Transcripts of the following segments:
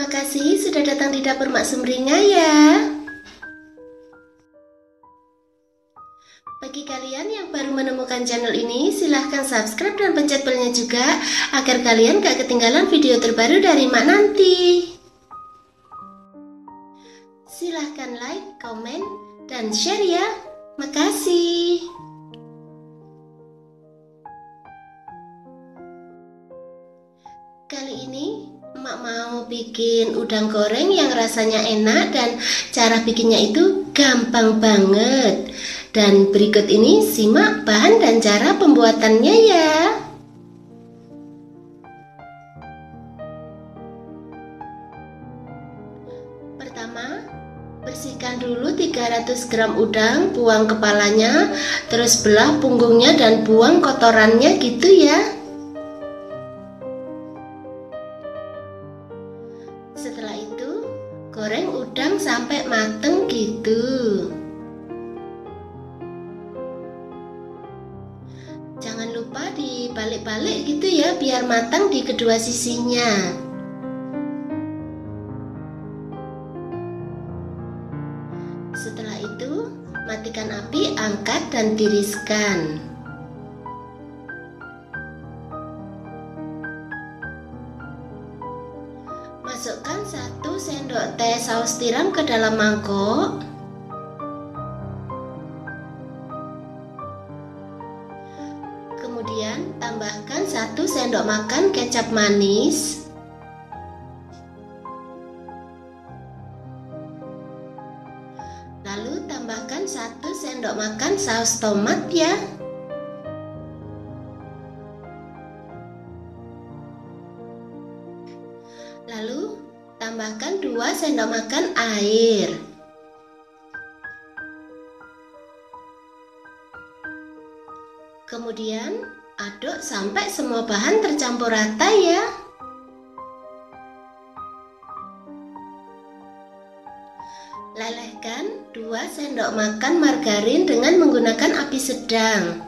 Terima kasih sudah datang di dapur Mak Sumringah ya. Bagi kalian yang baru menemukan channel ini, silahkan subscribe dan pencet belnya juga agar kalian gak ketinggalan video terbaru dari Mak nanti. Silahkan like, komen, dan share ya. Makasih. Kali ini Mak mau bikin udang goreng yang rasanya enak dan cara bikinnya itu gampang banget. Dan berikut ini simak bahan dan cara pembuatannya ya. Pertama, bersihkan dulu 300 gram udang, buang kepalanya, terus belah punggungnya dan buang kotorannya gitu ya. Setelah itu, goreng udang sampai mateng gitu. Jangan lupa dibalik-balik gitu ya, biar matang di kedua sisinya. Setelah itu, matikan api, angkat dan tiriskan. Masukkan 1 sendok teh saus tiram ke dalam mangkok. Kemudian tambahkan 1 sendok makan kecap manis. Lalu tambahkan 1 sendok makan saus tomat ya. Lalu tambahkan 2 sendok makan air. Kemudian aduk sampai semua bahan tercampur rata ya. Lelehkan 2 sendok makan margarin dengan menggunakan api sedang.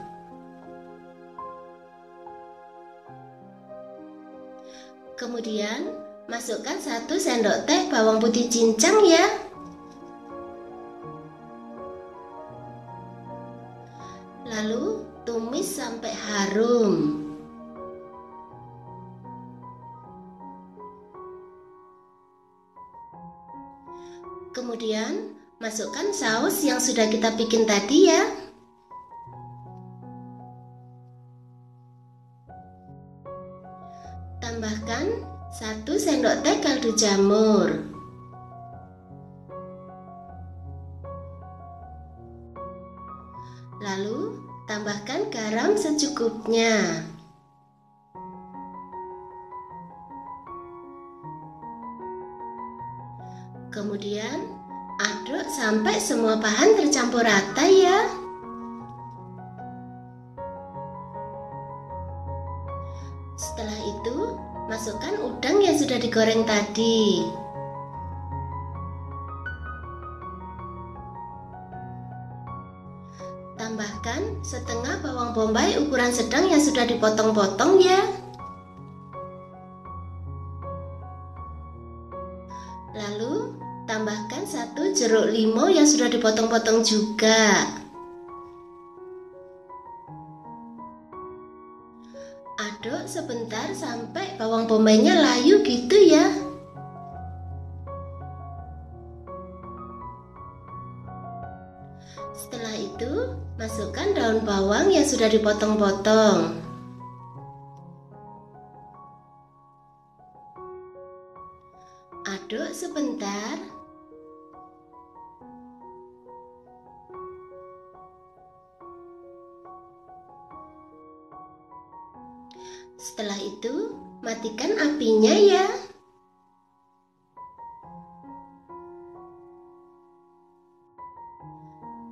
Kemudian masukkan 1 sendok teh bawang putih cincang ya. Lalu tumis sampai harum. Kemudian masukkan saus yang sudah kita bikin tadi ya. Tambahkan 1 sendok teh kaldu jamur. Lalu tambahkan garam secukupnya. Kemudian aduk sampai semua bahan tercampur rata ya. Setelah itu, masukkan udang yang sudah digoreng tadi. Tambahkan setengah bawang bombay ukuran sedang yang sudah dipotong-potong ya. Lalu tambahkan 1 jeruk limau yang sudah dipotong-potong juga. Aduk sebentar sampai bawang bombaynya layu gitu ya. Setelah itu, masukkan daun bawang yang sudah dipotong-potong. Aduk sebentar. Setelah itu, matikan apinya ya.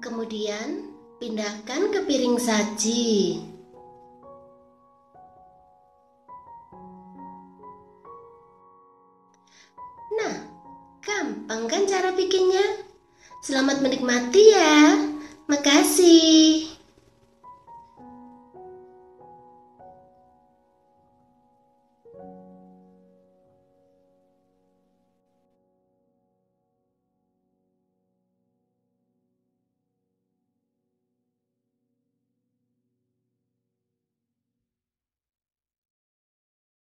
Kemudian, pindahkan ke piring saji. Nah, gampang kan cara bikinnya? Selamat menikmati ya. Makasih.